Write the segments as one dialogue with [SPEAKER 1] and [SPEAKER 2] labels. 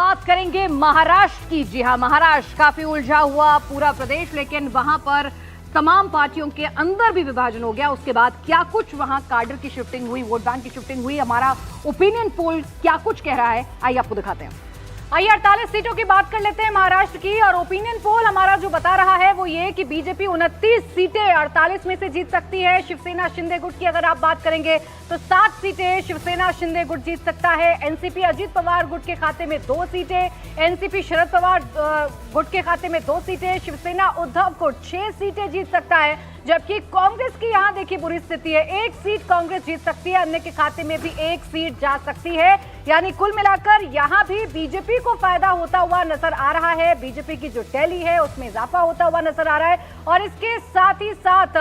[SPEAKER 1] बात करेंगे महाराष्ट्र की। जी हां, महाराष्ट्र काफी उलझा हुआ पूरा प्रदेश, लेकिन वहां पर तमाम पार्टियों के अंदर भी विभाजन हो गया। उसके बाद क्या कुछ वहां काडर की शिफ्टिंग हुई, वोट बैंक की शिफ्टिंग हुई, हमारा ओपिनियन पोल क्या कुछ कह रहा है, आइए आपको दिखाते हैं। आइए 48 सीटों की बात कर लेते हैं महाराष्ट्र की, और ओपिनियन पोल हमारा जो बता रहा है वो ये कि बीजेपी 29 सीटें 48 में से जीत सकती है। शिवसेना शिंदे गुट की अगर आप बात करेंगे तो 7 सीटें शिवसेना शिंदे गुट जीत सकता है। एनसीपी अजीत पवार गुट के खाते में 2 सीटें, एनसीपी शरद पवार गुट के खाते में 2 सीटें, शिवसेना उद्धव गुट 6 सीटें जीत सकता है। जबकि कांग्रेस की यहां देखिए बुरी स्थिति है, 1 सीट कांग्रेस जीत सकती है, अन्य के खाते में भी 1 सीट जा सकती है। यानी कुल मिलाकर यहां भी बीजेपी को फायदा होता हुआ नजर आ रहा है। बीजेपी की जो टैली है उसमें इजाफा होता हुआ नजर आ रहा है। और इसके साथ ही साथ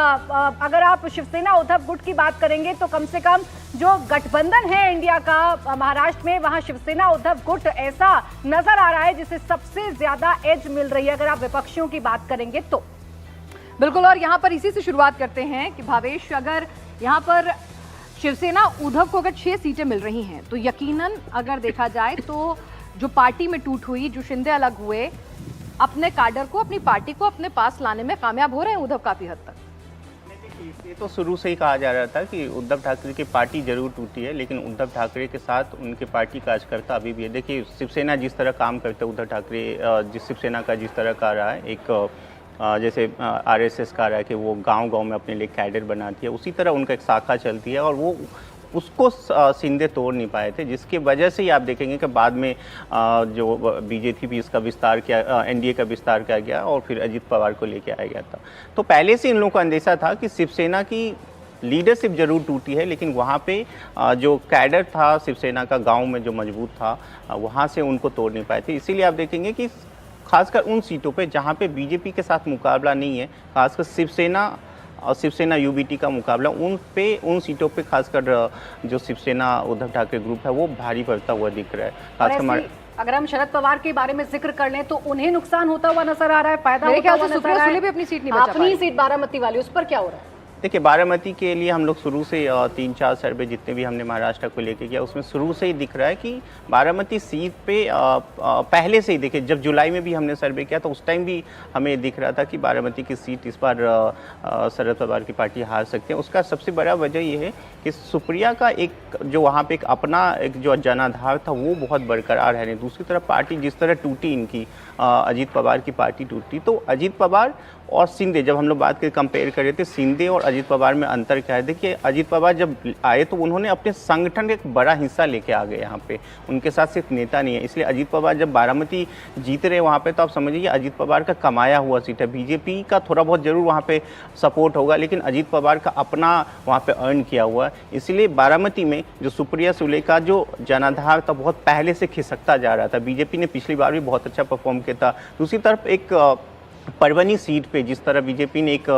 [SPEAKER 1] अगर आप शिवसेना उद्धव गुट की बात करेंगे तो कम से कम जो गठबंधन है इंडिया का महाराष्ट्र में, वहां शिवसेना उद्धव गुट ऐसा नजर आ रहा है जिसे सबसे ज्यादा एज मिल रही है अगर आप विपक्षियों की बात करेंगे तो। बिल्कुल, और यहाँ पर इसी से शुरुआत करते हैं कि भावेश, अगर यहाँ पर शिवसेना उद्धव को अगर 6 सीटें मिल रही हैं तो यकीनन अगर देखा जाए तो जो पार्टी में टूट हुई, जो शिंदे अलग हुए, अपने काडर को, अपनी पार्टी को अपने पास लाने में कामयाब हो रहे हैं उद्धव काफी हद तक।
[SPEAKER 2] ये तो शुरू से ही कहा जा रहा था कि उद्धव ठाकरे की पार्टी जरूर टूटी है, लेकिन उद्धव ठाकरे के साथ उनके पार्टी कार्यकर्ता अभी भी है। देखिए, शिवसेना जिस तरह काम करते हैं, उद्धव ठाकरे जिस शिवसेना का जिस तरह का रहा है, एक जैसे आरएसएस का रहा है कि वो गांव-गांव में अपने लिए कैडर बनाती है, उसी तरह उनका एक शाखा चलती है और वो उसको शिंदे तोड़ नहीं पाए थे, जिसकी वजह से ही आप देखेंगे कि बाद में जो बीजेपी भी इसका विस्तार किया, एनडीए का विस्तार किया गया और फिर अजीत पवार को लेके आया गया था। तो पहले से इन लोगों को अंदेशा था कि शिवसेना की लीडरशिप जरूर टूटी है, लेकिन वहाँ पे जो कैडर था शिवसेना का गाँव में जो मजबूत था, वहाँ से उनको तोड़ नहीं पाए थे। इसीलिए आप देखेंगे कि खासकर उन सीटों पे जहाँ पे बीजेपी के साथ मुकाबला नहीं है, खासकर शिवसेना और शिवसेना यूबीटी का मुकाबला, उन सीटों पे खासकर जो शिवसेना उद्धव ठाकरे ग्रुप है वो भारी पड़ता हुआ दिख रहा है। खासकर
[SPEAKER 1] अगर हम शरद पवार के बारे में जिक्र कर लें तो उन्हें नुकसान होता हुआ नजर आ रहा है, फायदा होता हुआ नजर आ रहा है। भी अपनी सीट नहीं बचा पाई, अपनी सीट बारामती वाली, उस पर क्या हो रहा है?
[SPEAKER 2] देखिए, बारामती के लिए हम लोग शुरू से 3-4 सर्वे जितने भी हमने महाराष्ट्र को लेके किया, उसमें शुरू से ही दिख रहा है कि बारामती सीट पे पहले से ही, देखिए जब जुलाई में भी हमने सर्वे किया तो उस टाइम भी हमें दिख रहा था कि बारामती की सीट इस बार शरद पवार की पार्टी हार सकते हैं। उसका सबसे बड़ा वजह ये है कि सुप्रिया का एक जो वहाँ पे एक अपना एक जो जनाधार था वो बहुत बरकरार है। दूसरी तरफ पार्टी जिस तरह टूटी इनकी, अजीत पवार की पार्टी टूटी, तो अजीत पवार और शिंदे, जब हम लोग बात करके कंपेयर कर रहे थे शिंदे और अजीत पवार में अंतर क्या है, देखिए अजीत पवार जब आए तो उन्होंने अपने संगठन का एक बड़ा हिस्सा लेके आ गए यहाँ पे, उनके साथ सिर्फ नेता नहीं है। इसलिए अजीत पवार जब बारामती जीत रहे वहाँ पे, तो आप समझिए अजीत पवार का कमाया हुआ सीट है। बीजेपी का थोड़ा बहुत जरूर वहाँ पे सपोर्ट होगा, लेकिन अजीत पवार का अपना वहाँ पे अर्न किया हुआ है। इसलिए बारामती में जो सुप्रिया सुले का जो जनाधार था बहुत पहले से खिसकता जा रहा था। बीजेपी ने पिछली बार भी बहुत अच्छा परफॉर्म किया था। दूसरी तरफ एक परवनी सीट पे जिस तरह बीजेपी ने एक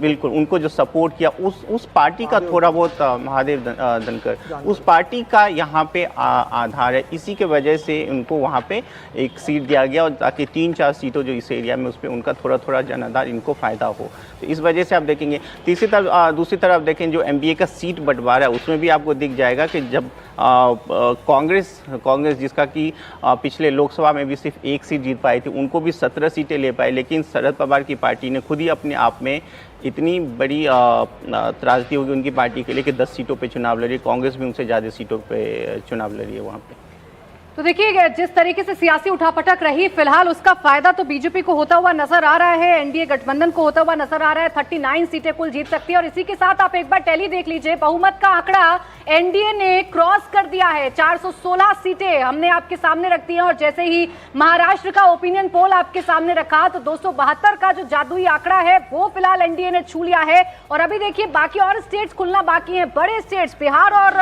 [SPEAKER 2] बिल्कुल उनको जो सपोर्ट किया, उस पार्टी का थोड़ा बहुत महादेव धनकर, उस पार्टी का यहाँ पे आधार है। इसी के वजह से उनको वहाँ पे एक सीट दिया गया, और ताकि 3-4 सीटों जो इस एरिया में उस पर उनका थोड़ा थोड़ा जनाधार इनको फायदा हो। तो इस वजह से आप देखेंगे। दूसरी तरफ देखें जो एमडीए का सीट बंटवारा है उसमें भी आपको दिख जाएगा कि जब कांग्रेस जिसका कि पिछले लोकसभा में भी सिर्फ 1 सीट जीत पाई थी, उनको भी 17 सीटें ले पाई, लेकिन शरद पवार की पार्टी ने खुद ही अपने आप में इतनी बड़ी त्रासदी होगी उनकी पार्टी के लिए कि 10 सीटों पे चुनाव लड़ी। कांग्रेस भी उनसे ज़्यादा सीटों पे चुनाव लड़ी है वहाँ पे।
[SPEAKER 1] तो देखिए, जिस तरीके से सियासी उठापटक रही, फिलहाल उसका फायदा तो बीजेपी को होता हुआ नजर आ रहा है, एनडीए गठबंधन को होता हुआ नजर आ रहा है। 39 सीटें कुल जीत सकती है। और इसी के साथ आप एक बार टैली देख लीजिए, बहुमत का आंकड़ा एनडीए ने क्रॉस कर दिया है। 416 सीटें हमने आपके सामने रख दी हैं, और जैसे ही महाराष्ट्र का ओपिनियन पोल आपके सामने रखा तो 272 का जो जादुई आंकड़ा है वो फिलहाल एनडीए ने छू लिया है। और अभी देखिए बाकी और स्टेट्स खुलना बाकी हैं, बड़े स्टेट्स बिहार और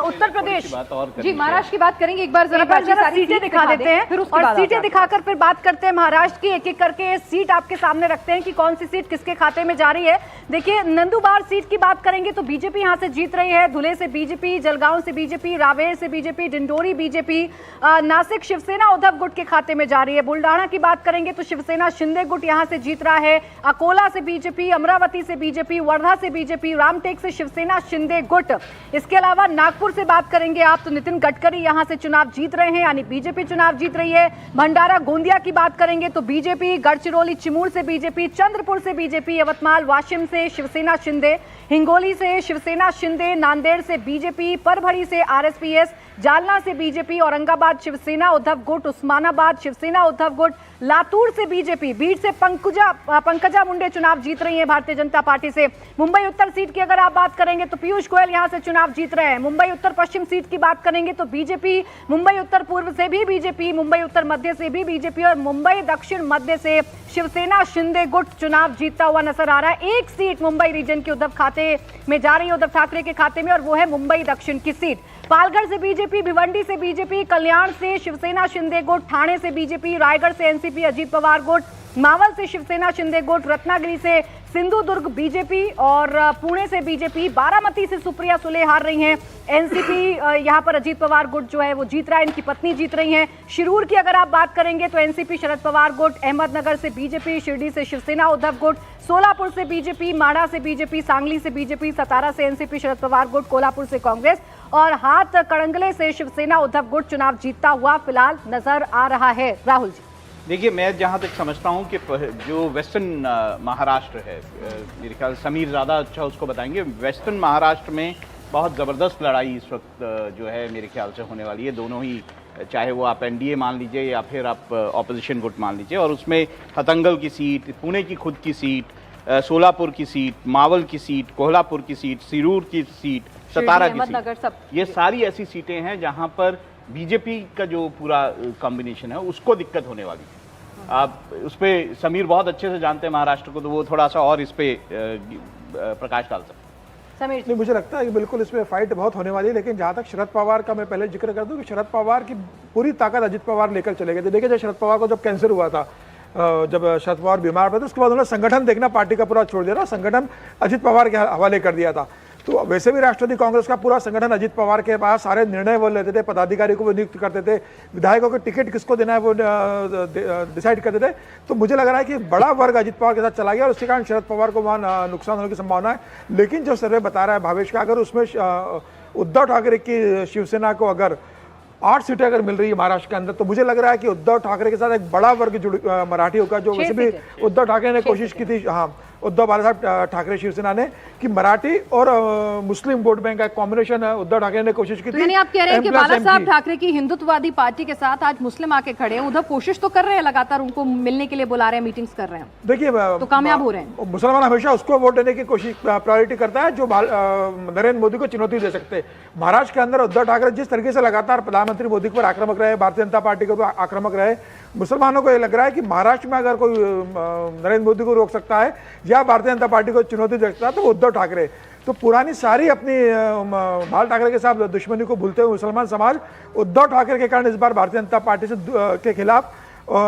[SPEAKER 1] उत्तर प्रदेश। जी, महाराष्ट्र की बात करेंगे, एक बार जरा सीटें दिखा देते हैं, फिर और सीटें दिखाकर फिर बात करते हैं महाराष्ट्र की। एक एक करके सीट आपके सामने रखते हैं कि कौन सी सीट किसके खाते में जा रही है। देखिए, नंदुबार सीट की बात करेंगे तो बीजेपी यहां से जीत रही है। धुले से बीजेपी, जलगांव से बीजेपी, रावेर से बीजेपी, डिंडोरी बीजेपी, नासिक शिवसेना उद्धव गुट के खाते में जा रही है। बुल्डाना की बात करेंगे तो शिवसेना शिंदे गुट यहां से जीत रहा है। अकोला से बीजेपी, अमरावती से बीजेपी, वर्धा से बीजेपी, रामटेक से शिवसेना शिंदे गुट। इसके अलावा नागपुर से बात करेंगे आप तो नितिन गडकरी यहां से चुनाव जीत रहे हैं, यानी बीजेपी चुनाव जीत रही है। भंडारा गोंदिया की बात करेंगे तो बीजेपी, गढ़चिरौली चिमूर से बीजेपी, चंद्रपुर से बीजेपी, यवतमाल वाशिम से शिवसेना शिंदे, हिंगोली से शिवसेना शिंदे, नांदेड़ से बीजेपी, परभरी से आरएसपीएस, जालना से बीजेपी, औरंगाबाद शिवसेना उद्धव गुट, उस्मानाबाद शिवसेना उद्धव गुट, लातूर से बीजेपी, बीड से पंकजा मुंडे चुनाव जीत रही हैं भारतीय जनता पार्टी से। मुंबई उत्तर सीट की अगर आप बात करेंगे तो पीयूष गोयल यहां से चुनाव जीत रहे हैं। मुंबई उत्तर पश्चिम सीट की बात करेंगे तो बीजेपी, मुंबई उत्तर पूर्व से भी बीजेपी, मुंबई उत्तर मध्य से भी बीजेपी और मुंबई दक्षिण मध्य से शिवसेना शिंदे गुट चुनाव जीतता हुआ नजर आ रहा है। एक सीट मुंबई रीजन की उद्धव खाते में जा रही है, उद्धव ठाकरे के खाते में, और वो है मुंबई दक्षिण की सीट। पालघर से बीजेपी, भिवंडी से बीजेपी, कल्याण से शिवसेना शिंदे गुट, ठाणे से बीजेपी, रायगढ़ से एनसीपी अजीत पवार गुट, मावल से शिवसेना शिंदे गुट, रत्नागिरी से सिंधुदुर्ग बीजेपी और पुणे से बीजेपी, बारामती से सुप्रिया सुले हार रही हैं। एनसीपी यहां पर अजीत पवार गुट जो है वो जीत रहा है, इनकी पत्नी जीत रही हैं। शिरूर की अगर आप बात करेंगे तो एनसीपी शरद पवार गुट, अहमदनगर से बीजेपी, शिरडी से शिवसेना उद्धव गुट, सोलापुर से बीजेपी, माढ़ा से बीजेपी, सांगली से बीजेपी, सतारा से एनसीपी शरद पवार गुट, कोल्हापुर से कांग्रेस और हाथ कड़ंगले से शिवसेना उद्धव गुट चुनाव जीतता हुआ फिलहाल नजर आ रहा है। राहुल जी,
[SPEAKER 3] देखिए, मैं जहाँ तक समझता हूँ कि जो वेस्टर्न महाराष्ट्र है, मेरे ख्याल समीर ज़्यादा अच्छा उसको बताएंगे। वेस्टर्न महाराष्ट्र में बहुत ज़बरदस्त लड़ाई इस वक्त जो है मेरे ख्याल से होने वाली है। दोनों ही, चाहे वो आप एनडीए मान लीजिए या फिर आप ऑपोजिशन गुट मान लीजिए, और उसमें हतंगल की सीट, पुणे की खुद की सीट, सोलापुर की सीट, मावल की सीट, कोल्हापुर की सीट, सिरूर की सीट, सतारा की सीट, ये सारी ऐसी सीटें हैं जहाँ पर बीजेपी का जो पूरा कॉम्बिनेशन है उसको दिक्कत होने वाली है। आप उस पर समीर बहुत अच्छे से जानते हैं महाराष्ट्र को, तो वो थोड़ा सा और इस पे प्रकाश डाल सकते हैं।
[SPEAKER 1] समीर
[SPEAKER 4] नहीं, मुझे लगता है कि बिल्कुल इसमें फाइट बहुत होने वाली है, लेकिन जहाँ तक शरद पवार का मैं पहले जिक्र कर दूं कि शरद पवार की पूरी ताकत अजित पवार लेकर चले गए थे। देखिए, जब शरद पवार को जब कैंसर हुआ था, जब शरद पवार बीमार पड़े, तो उसके बाद उन्होंने संगठन देखना पार्टी का पूरा छोड़ दिया था, संगठन अजित पवार के हवाले कर दिया था। तो वैसे भी राष्ट्रवादी कांग्रेस का पूरा संगठन अजित पवार के पास, सारे निर्णय वो लेते थे, पदाधिकारी को वो नियुक्त करते थे, विधायकों को टिकट किसको देना है वो डिसाइड करते थे। तो मुझे लग रहा है कि बड़ा वर्ग अजित पवार के साथ चला गया और उसके कारण शरद पवार को वहाँ नुकसान होने की संभावना है। लेकिन जो सर्वे बता रहा है भावेश का, अगर उसमें उद्धव ठाकरे की शिवसेना को अगर 8 सीटें अगर मिल रही है महाराष्ट्र के अंदर, तो मुझे लग रहा है कि उद्धव ठाकरे के साथ एक बड़ा वर्ग मराठी होगा, जो वैसे भी उद्धव ठाकरे ने कोशिश की थी, हाँ, उद्धव बालासाहेब ठाकरे शिवसेना ने, कि मराठी और मुस्लिम वोट बैंक का कॉम्बिनेशन उद्धव ठाकरे ने कोशिश की थी।
[SPEAKER 1] यानी आप कह रहे हैं कि बालासाहेब ठाकरे की हिंदुत्ववादी पार्टी के साथ आज मुस्लिम आके खड़े हैं। उद्धव कोशिश तो कर रहे हैं, लगातार उनको मिलने के लिए बुला रहे हैं, मीटिंग्स कर रहे हैं,
[SPEAKER 4] देखिए
[SPEAKER 1] तो कामयाब हो रहे हैं।
[SPEAKER 4] मुसलमान हमेशा उसको वोट देने की कोशिश प्रायोरिटी करता है जो नरेंद्र मोदी को चुनौती दे सकते हैं। महाराष्ट्र के अंदर उद्धव ठाकरे जिस तरीके से लगातार प्रधानमंत्री मोदी पर आक्रामक रहे, भारतीय जनता पार्टी को आक्रामक रहे, मुसलमानों को ये लग रहा है कि महाराष्ट्र में अगर कोई नरेंद्र मोदी को रोक सकता है या भारतीय जनता पार्टी को चुनौती दे सकता है तो उद्धव ठाकरे। तो पुरानी सारी अपनी बाल ठाकरे के साथ दुश्मनी को भूलते हुए मुसलमान समाज उद्धव ठाकरे के कारण इस बार भारतीय जनता पार्टी से के खिलाफ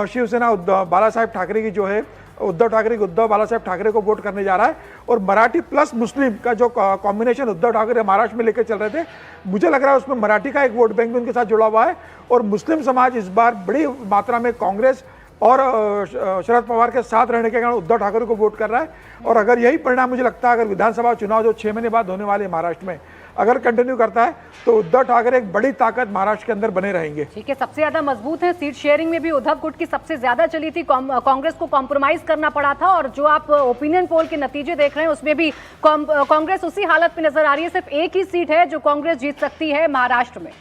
[SPEAKER 4] शिवसेना बाला साहेब ठाकरे की जो है, उद्धव ठाकरे की उद्धव बाला साहेब ठाकरे को वोट करने जा रहा है। और मराठी प्लस मुस्लिम का जो कॉम्बिनेशन उद्धव ठाकरे महाराष्ट्र में लेकर चल रहे थे, मुझे लग रहा है उसमें मराठी का एक वोट बैंक भी उनके साथ जुड़ा हुआ है। और मुस्लिम समाज इस बार बड़ी मात्रा में कांग्रेस और शरद पवार के साथ रहने के कारण उद्धव ठाकरे को वोट कर रहा है। और अगर यही परिणाम मुझे लगता है, अगर विधानसभा चुनाव जो 6 महीने बाद होने वाले महाराष्ट्र में अगर कंटिन्यू करता है, तो उद्धव ठाकरे एक बड़ी ताकत महाराष्ट्र के अंदर बने रहेंगे।
[SPEAKER 1] ठीक है, सबसे ज्यादा मजबूत है। सीट शेयरिंग में भी उद्धव गुट की सबसे ज्यादा चली थी, कांग्रेस को कॉम्प्रोमाइज करना पड़ा था। और जो आप ओपिनियन पोल के नतीजे देख रहे हैं उसमें भी कांग्रेस उसी हालत में नजर आ रही है। सिर्फ एक ही सीट है जो कांग्रेस जीत सकती है महाराष्ट्र में।